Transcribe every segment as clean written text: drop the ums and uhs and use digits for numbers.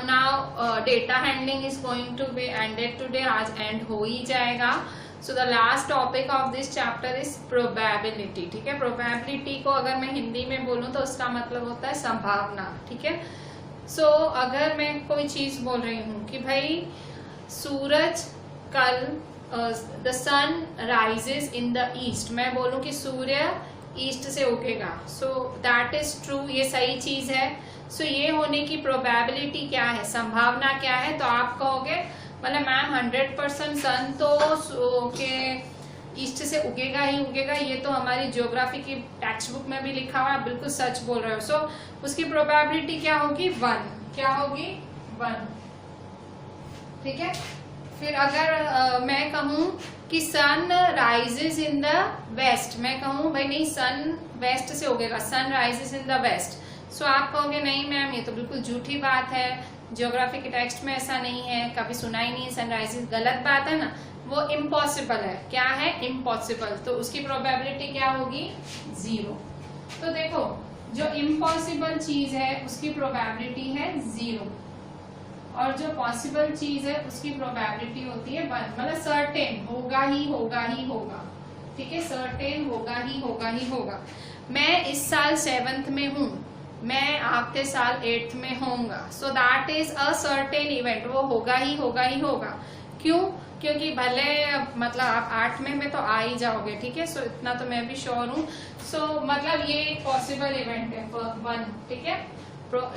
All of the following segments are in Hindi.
Now data handling is going to be ended today, आज एंड हो ही जाएगा। So the last topic of this chapter is probability. ठीक है, प्रोबेबिलिटी को अगर मैं हिंदी में बोलूं तो उसका मतलब होता है संभावना। ठीक है, सो अगर मैं कोई चीज बोल रही हूँ कि भाई सूरज कल the sun rises in the east, मैं बोलूं कि सूर्य ईस्ट से उगेगा, सो दैट इज ट्रू, ये सही चीज है। सो ये होने की प्रोबेबिलिटी क्या है, संभावना क्या है? तो आप कहोगे मतलब मैम 100% सन तो के ईस्ट से उगेगा ही उगेगा, ये तो हमारी ज्योग्राफी की टेक्स्ट बुक में भी लिखा हुआ है, बिल्कुल सच बोल रहे हो। सो उसकी प्रोबेबिलिटी क्या होगी? 1। क्या होगी? 1। ठीक है, फिर अगर मैं कहूं कि sun rises in the west, मैं कहूं भाई नहीं सन वेस्ट से उगेगा, sun rises in the west, so आप कहोगे नहीं मैम ये तो बिल्कुल झूठी बात है, ज्योग्राफी के टेक्स्ट में ऐसा नहीं है, कभी सुना ही नहीं है सनराइजेस, गलत बात है ना, वो इम्पॉसिबल है। क्या है? इम्पॉसिबल। तो उसकी प्रोबेबिलिटी क्या होगी? 0। तो देखो जो इम्पॉसिबल चीज है उसकी प्रोबेबिलिटी है 0 और जो पॉसिबल चीज है उसकी प्रोबेबिलिटी होती है 1, मतलब सर्टेन, होगा ही होगा ही होगा। ठीक है, सर्टेन होगा ही होगा ही होगा। मैं इस साल 7th में हूँ, मैं आपके साल 8th में होऊंगा, सो that is a certain event, वो होगा ही होगा ही होगा। क्यों? क्योंकि भले मतलब आप 8 में तो आ ही जाओगे। ठीक है, सो इतना तो मैं भी श्योर हूँ। सो मतलब ये एक पॉसिबल इवेंट है 1। ठीक है,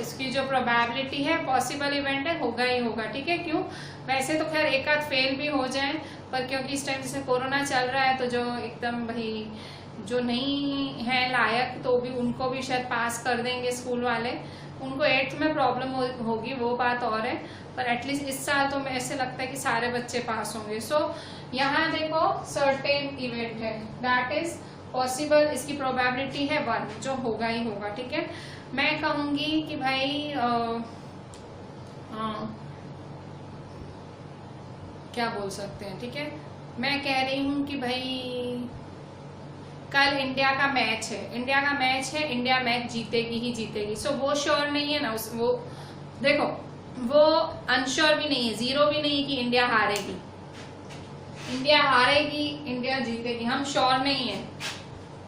इसकी जो प्रोबेबिलिटी है पॉसिबल इवेंट है, होगा ही होगा। ठीक है, क्यों? वैसे तो खैर एक आध फेल भी हो जाए, पर क्योंकि इस टाइम जैसे कोरोना चल रहा है तो जो एकदम भाई जो नहीं है लायक तो भी उनको भी शायद पास कर देंगे स्कूल वाले, उनको 8th में प्रॉब्लम होगी वो बात और है, पर एटलीस्ट इस साल तो ऐसे लगता है कि सारे बच्चे पास होंगे। सो यहाँ देखो सर्टेन इवेंट है, दैट इज पॉसिबल, इसकी प्रोबेबिलिटी है 1, जो होगा ही होगा। ठीक है, मैं कहूंगी कि भाई क्या बोल सकते हैं। ठीक है, मैं कह रही हूं कि भाई कल इंडिया का मैच है, इंडिया का मैच है, इंडिया मैच जीतेगी ही जीतेगी। सो वो श्योर नहीं है ना, वो देखो वो अनश्योर भी नहीं है, 0 भी नहीं है कि इंडिया हारेगी, इंडिया हारेगी, इंडिया जीतेगी, हम श्योर नहीं है,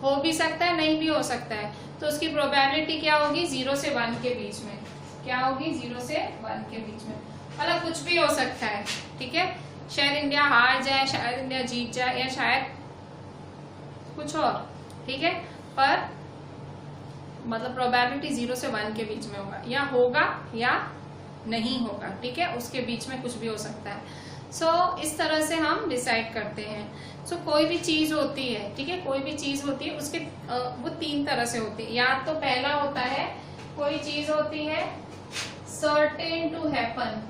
हो भी सकता है नहीं भी हो सकता है। तो उसकी प्रोबेबिलिटी क्या होगी? 0 से 1 के बीच में। क्या होगी? 0 से 1 के बीच में, मतलब कुछ भी हो सकता है। ठीक है, शायद इंडिया हार जाए, शायद इंडिया जीत जाए, या शायद कुछ और। ठीक है, पर मतलब प्रोबेबिलिटी 0 से 1 के बीच में होगा, या होगा या नहीं होगा। ठीक है, उसके बीच में कुछ भी हो सकता है। सो इस तरह से हम डिसाइड करते हैं। सो कोई भी चीज होती है, ठीक है, कोई भी चीज होती है उसके वो 3 तरह से होती है। या तो पहला होता है कोई चीज होती है certain to happen,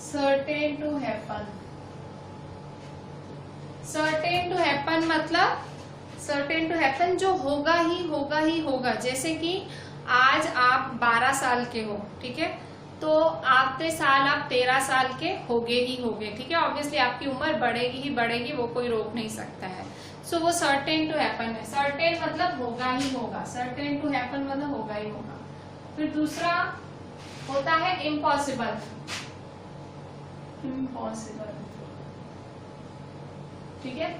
certain to happen, certain to happen मतलब सर्टेन टू हैपन जो होगा ही होगा ही होगा। जैसे कि आज आप 12 साल के हो, ठीक है, तो आते साल आप 13 साल के होगे ही होगे। ठीक है, ऑब्वियसली आपकी उम्र बढ़ेगी ही बढ़ेगी, वो कोई रोक नहीं सकता है। सो वो सर्टेन टू हैपन है, सर्टेन मतलब होगा ही होगा, सर्टेन टू हैपन मतलब होगा ही होगा। फिर दूसरा होता है इम्पॉसिबल, इम्पॉसिबल। ठीक है,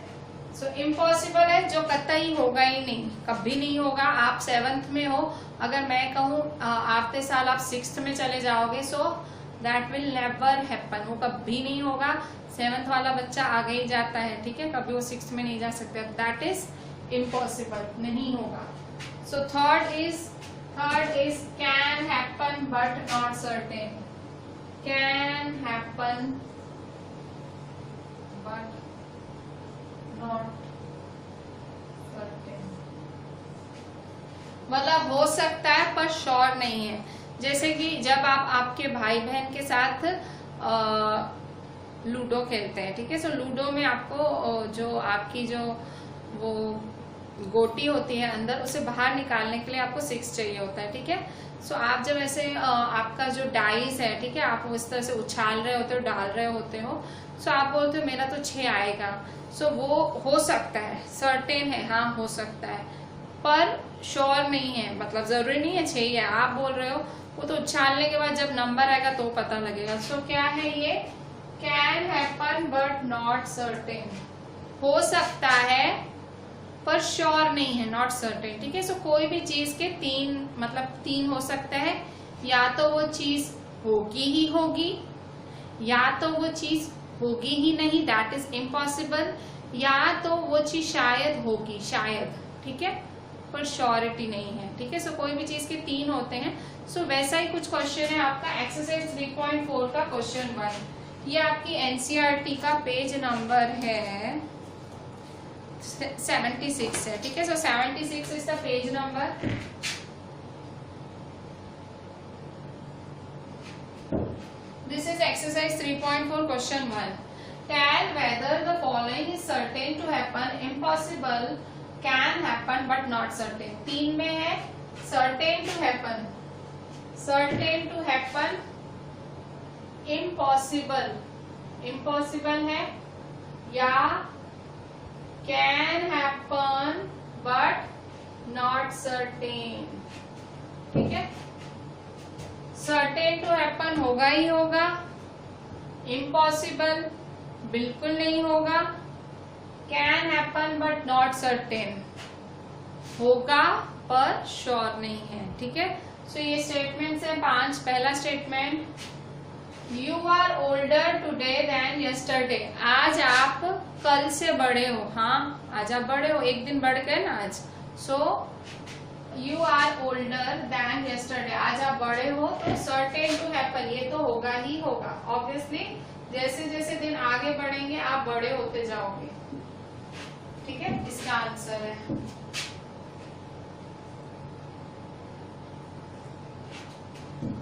सो इम्पॉसिबल है जो कतई होगा ही नहीं, कभी नहीं होगा। आप 7th में हो, अगर मैं कहूँ आते साल आप 6th में चले जाओगे, so that will never happen, वो कभी नहीं होगा। 7th वाला बच्चा आगे ही जाता है, ठीक है, कभी वो 6th में नहीं जा सकता, दैट इज इम्पॉसिबल, नहीं होगा। So third is can happen but not certain, can happen but not certain, मतलब हो सकता है पर श्योर नहीं है। जैसे कि जब आप आपके भाई बहन के साथ लूडो खेलते हैं, ठीक है, सो लूडो में आपको जो आपकी जो वो गोटी होती है अंदर, उसे बाहर निकालने के लिए आपको 6 चाहिए होता है। ठीक है, सो आप जब ऐसे आपका जो डाइस है, ठीक है, आप वो इस तरह से उछाल रहे होते हो, डाल रहे होते हो, सो आप बोलते हो मेरा तो 6 आएगा, सो वो हो सकता है, सर्टेन है, हाँ हो सकता है, पर श्योर नहीं है, मतलब जरूरी नहीं है 6 ही है, आप बोल रहे हो, वो तो उछालने के बाद जब नंबर आएगा तो पता लगेगा। सो क्या है ये, can happen but not certain, हो सकता है पर श्योर नहीं है, नॉट सर्टेन, ठीक है। सो कोई भी चीज के 3 हो सकता है, या तो वो चीज होगी ही होगी, या तो वो चीज होगी ही नहीं, दैट इज इम्पॉसिबल, या तो वो चीज शायद होगी, शायद, ठीक है, पर श्योरिटी नहीं है, ठीक है। सो कोई भी चीज के 3 होते हैं। सो वैसा ही कुछ क्वेश्चन है आपका एक्सरसाइज 3.4 का क्वेश्चन 1। ये आपकी एनसीईआरटी का पेज नंबर है 76 है, ठीक है। सो 76 is the page number. This is exercise 3.4 question 1. Tell whether the following is certain to happen, impossible, can happen but not certain. 3 में है certain to happen, certain to happen, impossible, impossible है, या can happen but not certain, ठीक है। सर्टेन टू हैपन होगा ही होगा, इम्पॉसिबल बिल्कुल नहीं होगा, can happen but not certain होगा पर श्योर नहीं है, ठीक है। सो ये स्टेटमेंट्स है 5। पहला statement, you are older today then yesterday, आज आप कल से बड़े हो, हाँ आज आप बड़े हो, एक दिन बढ़ गए ना आज। So you are older then yesterday, आज आप बड़े हो, तो सर्टेन टू हैपन, ये तो होगा ही होगा, ऑब्वियसली जैसे जैसे दिन आगे बढ़ेंगे आप बड़े होते जाओगे, ठीक है, इसका आंसर है।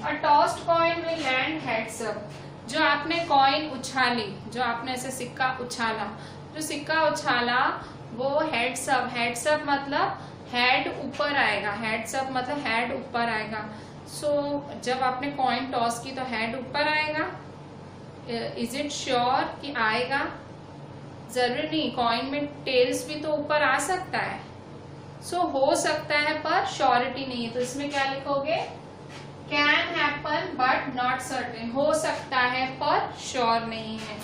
A tossed coin will land heads up, जो आपने कॉइन उछाली, जो आपने ऐसे सिक्का उछाला, जो सिक्का उछाला वो हेड्स अप, हेड्स अप मतलब हेड ऊपर आएगा, हेड्स अप मतलब हेड ऊपर आएगा। सो जब आपने कॉइन टॉस की तो हेड ऊपर आएगा, इज इट श्योर कि आएगा? जरूरी नहीं, कॉइन में टेल्स भी तो ऊपर आ सकता है। सो हो सकता है पर श्योरिटी नहीं है, तो इसमें क्या लिखोगे, can happen but not certain, हो सकता है पर श्योर नहीं है,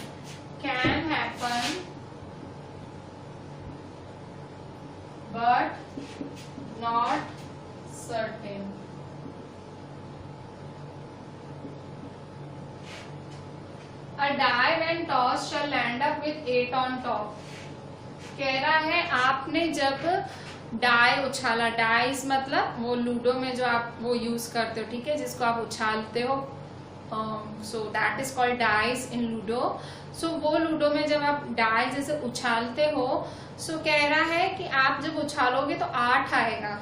can happen but not certain. A die when tossed shall land up with 8 on top. कह रहा है आपने जब डाई उछाला, डाइस मतलब वो लूडो में जो आप वो यूज करते हो, ठीक है, जिसको आप उछालते हो, so that is called dice in ludo. So वो लूडो में जब आप डाई जैसे उछालते हो, सो कह रहा है कि आप जब उछालोगे तो 8 आएगा,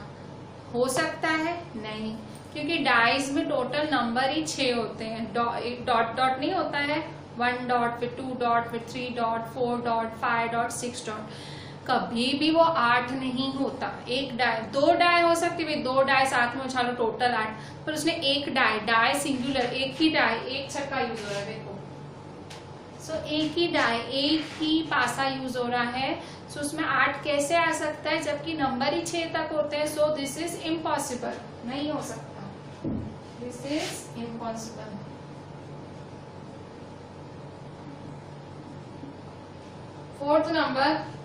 हो सकता है नहीं, क्योंकि डाइस में टोटल नंबर ही 6 होते हैं, डॉट डॉट नहीं होता है, 1 डॉट फिर 2 डॉट फिर 3 डॉट 4 डॉट 5 डॉट 6 डॉट, कभी भी वो 8 नहीं होता। एक डाई, 2 डाई हो सकती है, 2 डाई साथ में उछालो टोटल 8, पर उसने एक डाई सिंगुलर, एक ही डाई, एक छक्का यूज हो रहा है, देखो। सो एक ही डाई, एक ही पासा यूज हो रहा है, सो उसमें 8 कैसे आ सकता है जबकि नंबर ही 6 तक होते हैं। सो दिस इज इम्पॉसिबल, नहीं हो सकता, this is impossible. Fourth number,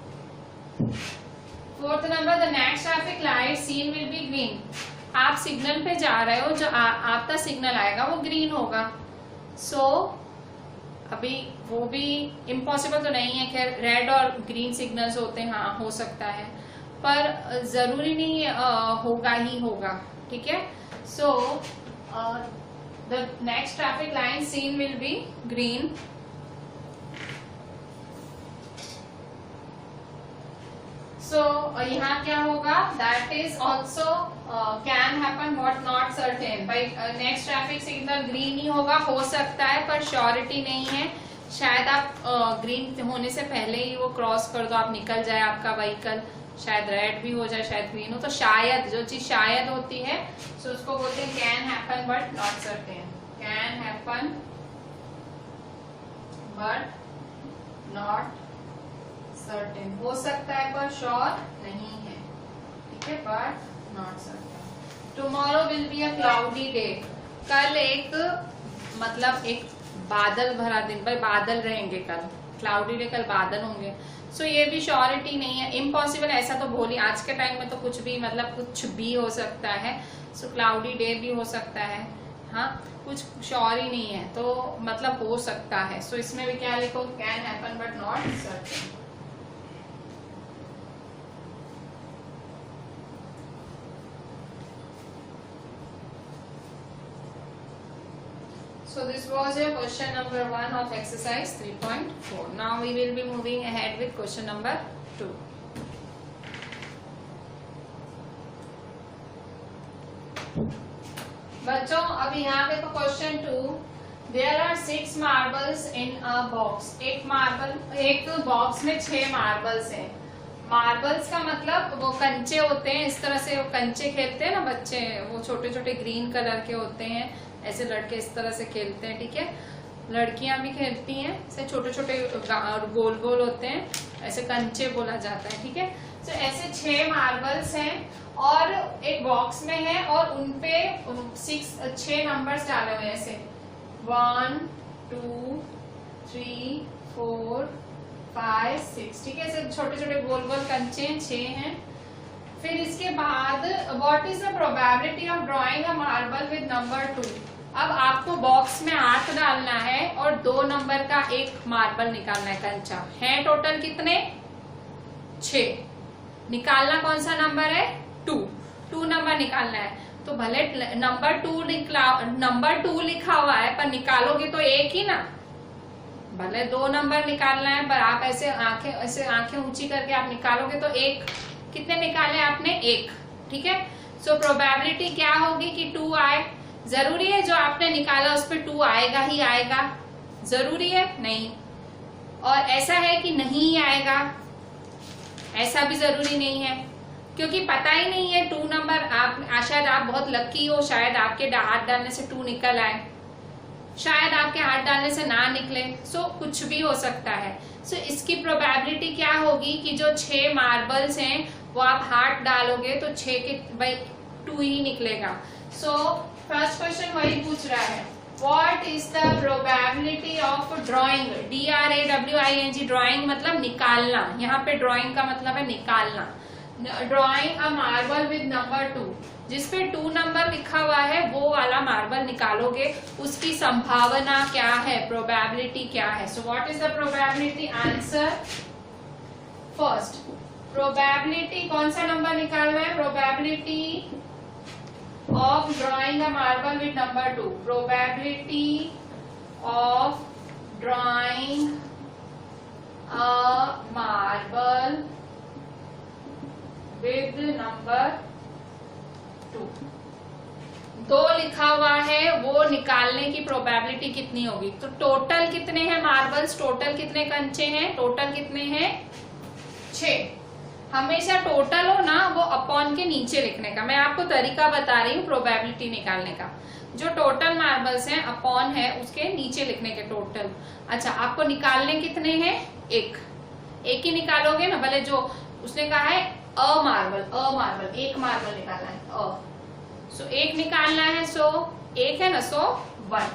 the next traffic light seen will be green, आप सिग्नल पे जा रहे हो, जो आपका सिग्नल आएगा वो ग्रीन होगा। सो अभी वो भी इम्पॉसिबल तो नहीं है, खैर रेड और ग्रीन सिग्नल्स होते हैं, हाँ हो सकता है, पर जरूरी नहीं होगा ही होगा, ठीक है। So the next traffic line seen will be green. So यहाँ क्या होगा, that is also can happen but not certain, भाई नेक्स्ट ट्रैफिक सिग्नल ग्रीन ही होगा, हो सकता है पर श्योरिटी नहीं है, शायद आप ग्रीन होने से पहले ही वो क्रॉस कर दो, आप निकल जाए आपका व्हीकल, शायद रेड भी हो जाए, शायद ग्रीन हो, तो शायद, जो चीज शायद होती है, सो उसको बोलते हैं can happen but not certain, can happen but not certain, हो सकता है पर श्योर नहीं है, ठीक है, but not certain. Tomorrow will be a cloudy day, कल एक मतलब एक बादल भरा दिन, भाई बादल रहेंगे कल, क्लाउडी डे, कल बादल होंगे। सो ये भी श्योरिटी नहीं है, इम्पॉसिबल, ऐसा तो बोली, आज के टाइम में तो कुछ भी मतलब कुछ भी हो सकता है। सो क्लाउडी डे भी हो सकता है, हाँ, कुछ श्योर ही नहीं है, तो मतलब हो सकता है। सो इसमें भी क्या लिखो, can happen but not certain. So this was your question number 1 of exercise 3.4. Now we will be moving ahead with question number 2. बच्चों अब यहाँ पे question 2, there are 6 marbles in a box. एक बॉक्स में 6 मार्बल्स हैं। मार्बल्स का मतलब वो कंचे होते हैं, इस तरह से वो कंचे खेलते हैं ना बच्चे, वो छोटे छोटे ग्रीन कलर के होते हैं, ऐसे लड़के इस तरह से खेलते हैं, ठीक है, लड़कियां भी खेलती हैं, ऐसे छोटे छोटे गोल गोल होते हैं, ऐसे कंचे बोला जाता है, ठीक है। तो ऐसे 6 मार्बल्स हैं और एक बॉक्स में है और उनपे 6 नंबर्स डाले हुए हैं, ऐसे 1 2 3 4 5 6, ठीक है, ऐसे छोटे छोटे गोल गोल कंचे 6 हैं। फिर इसके बाद what is the probability of drawing a marble with number 2। अब आपको बॉक्स में 8 डालना है और 2 नंबर का एक मार्बल निकालना है, कंचा है। टोटल कितने, 6। निकालना कौन सा नंबर है, 2 नंबर निकालना है। तो भले नंबर 2 लिखा हुआ है पर निकालोगे तो एक ही ना, भले 2 नंबर निकालना है पर आप ऐसे आंखें ऊंची करके आप निकालोगे तो एक, कितने निकाले आपने, 1, ठीक है। सो प्रोबेबिलिटी क्या होगी कि 2 आए। जरूरी है जो आपने निकाला उस पर 2 आएगा ही आएगा, जरूरी है नहीं। और ऐसा है कि नहीं आएगा, ऐसा भी जरूरी नहीं है, क्योंकि पता ही नहीं है 2 नंबर। आप शायद आप बहुत लकी हो, शायद आपके हाथ डालने से 2 निकल आए, शायद आपके हाथ डालने से ना निकले। सो कुछ भी हो सकता है। सो इसकी प्रोबेबिलिटी क्या होगी कि जो 6 मार्बल्स हैं वो आप हाथ डालोगे तो 6 के भाई 2 ही निकलेगा। सो फर्स्ट क्वेश्चन वही पूछ रहा है, what is the probability of drawing, DRAWING, drawing मतलब निकालना, यहाँ पे ड्रॉइंग का मतलब है निकालना। Drawing a marble with number 2, जिसपे 2 नंबर लिखा हुआ है वो वाला मार्बल निकालोगे, उसकी संभावना क्या है, प्रोबेबिलिटी क्या है। So what is the probability, answer first, probability कौन सा नंबर निकालना है, probability of drawing a marble with number 2, probability of drawing a marble with number 2। 2 लिखा हुआ है, वो निकालने की प्रोबेबिलिटी कितनी होगी। तो टोटल कितने हैं मार्बल्स, टोटल कितने कंचे हैं, टोटल कितने हैं, 6। हमेशा टोटल हो ना वो अपॉन के नीचे लिखने का, मैं आपको तरीका बता रही हूँ प्रोबेबिलिटी निकालने का। जो टोटल मार्बल्स हैं अपॉन है उसके नीचे लिखने के टोटल। अच्छा, आपको निकालने कितने हैं, एक ही निकालोगे ना, भले जो उसने कहा है अ मार्बल, एक मार्बल निकालना है, सो 1 निकालना है, सो 1 है ना, सो 1,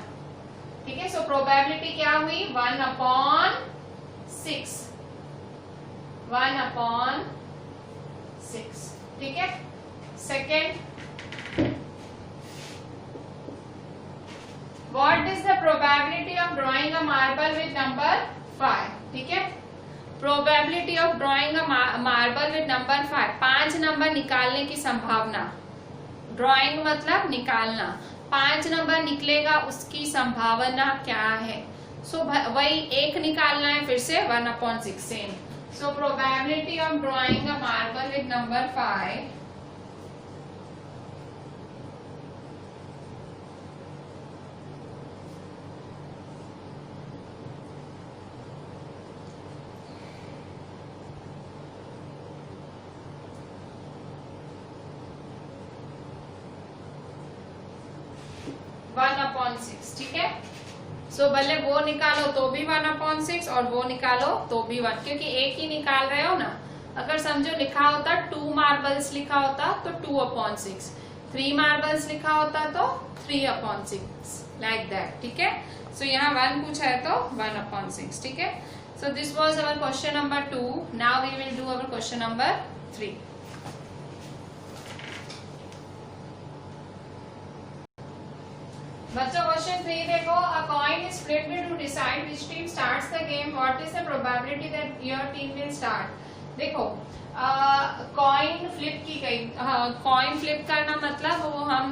ठीक है। सो प्रोबेबिलिटी क्या हुई, 1/6, 1/6, ठीक है। Second, what is the probability of drawing a marble with number 5, ठीक है। Probability of drawing a marble with number 5, 5 number निकालने की संभावना, ड्रॉइंग मतलब निकालना, 5 नंबर निकलेगा उसकी संभावना क्या है। सो वही 1 निकालना है, फिर से 1/6 same. So probability of drawing a marble with number 5 1/6, ठीक है। सो भले वो निकालो तो भी 1/6 और वो निकालो तो भी 1, क्योंकि एक ही निकाल रहे हो ना। अगर समझो लिखा होता 2 मार्बल्स लिखा होता तो 2/6, 3 मार्बल्स लिखा होता तो 3/6, लाइक दैट। ठीक है, सो यहाँ 1 पूछा है तो 1/6। ठीक है, so this was our question number 2। Now we will do our question number 3। बच्चों क्वेश्चन 3 देखो, a coin is flipped to decide which team starts the game, what is the probability that your team will start. देखो कॉइन फ्लिप की गई, कॉइन फ्लिप करना मतलब वो हम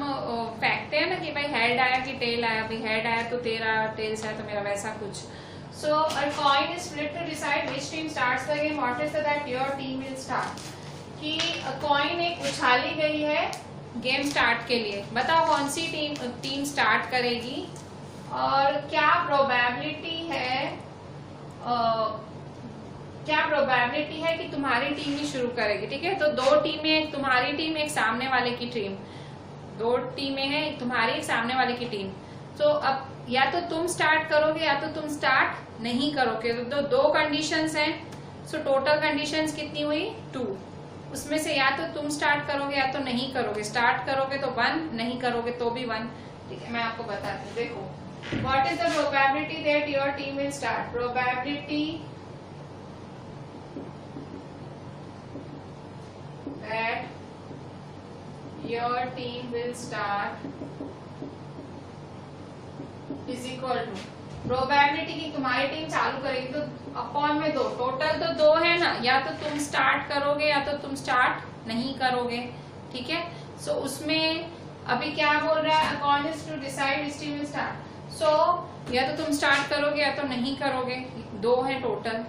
फेंकते हैं ना कि भाई हेड आया कि टेल आया, भाई हेड आया तो तेरा, टेल आया तो मेरा, वैसा कुछ। So a coin is flipped to decide which team starts the game, what is the that your team will start. कि कॉइन एक उछाली गई है गेम स्टार्ट के लिए, बताओ कौन सी टीम स्टार्ट करेगी और क्या प्रोबेबिलिटी है कि तुम्हारी टीम ही शुरू करेगी। ठीक है, तो 2 टीमें, एक तुम्हारी टीम, एक सामने वाले की टीम, 2 टीमें हैं, एक तुम्हारी, एक सामने वाले की टीम। तो अब या तो तुम स्टार्ट करोगे या तो तुम स्टार्ट नहीं करोगे, तो 2 कंडीशंस हैं। सो टोटल कंडीशंस कितनी हुई 2, उसमें से या तो तुम स्टार्ट करोगे या तो नहीं करोगे। स्टार्ट करोगे तो 1, नहीं करोगे तो भी 1। ठीक है, मैं आपको बताती हूँ। देखो, what is the probability that your team will start. Probability that your team will start is equal to probability की तुम्हारी टीम चालू करेगी तो अपॉन में 2, टोटल तो 2 है ना, या तो तुम स्टार्ट करोगे या तो तुम स्टार्ट नहीं करोगे। ठीक है, सो उसमें अभी क्या बोल रहा है, coin is to decide which team will start. So या तो तुम स्टार्ट करोगे या तो नहीं करोगे, 2 है टोटल।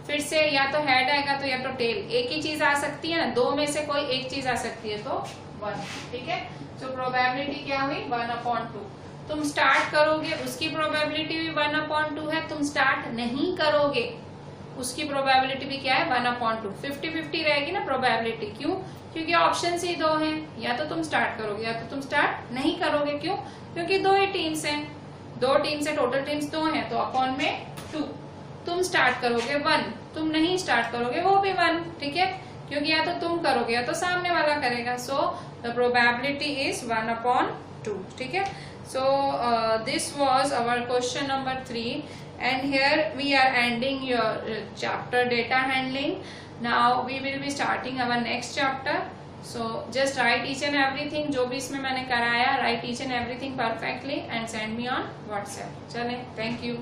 फिर से या तो हेड आएगा तो या तो टेल, एक ही चीज आ सकती है ना, 2 में से कोई एक चीज आ सकती है तो 1। ठीक है, सो प्रोबेबिलिटी क्या हुई 1/2। तुम स्टार्ट करोगे उसकी प्रोबेबिलिटी भी 1/2 है, तुम स्टार्ट नहीं करोगे उसकी प्रोबेबिलिटी भी क्या है 1/2। 50-50 रहेगी ना प्रोबेबिलिटी। क्यों? क्योंकि ऑप्शन ही 2 हैं, या तो तुम स्टार्ट करोगे या तो तुम स्टार्ट नहीं करोगे। क्यों? क्योंकि 2 ही टीम्स हैं, 2 टीम्स है, टोटल टीम्स 2 हैं, तो अपॉन में 2। तुम स्टार्ट करोगे 1, तुम नहीं स्टार्ट करोगे वो भी 1। ठीक है, क्योंकि या तो तुम करोगे या तो सामने वाला करेगा। So the probability is 1/2। ठीक है, so this was our question number 3, and here we are ending your chapter data handling. Now we will be starting our next chapter, so just write each and everything जो भी इसमें मैंने कराया, write each and everything perfectly and send me on WhatsApp. चलें, thank you.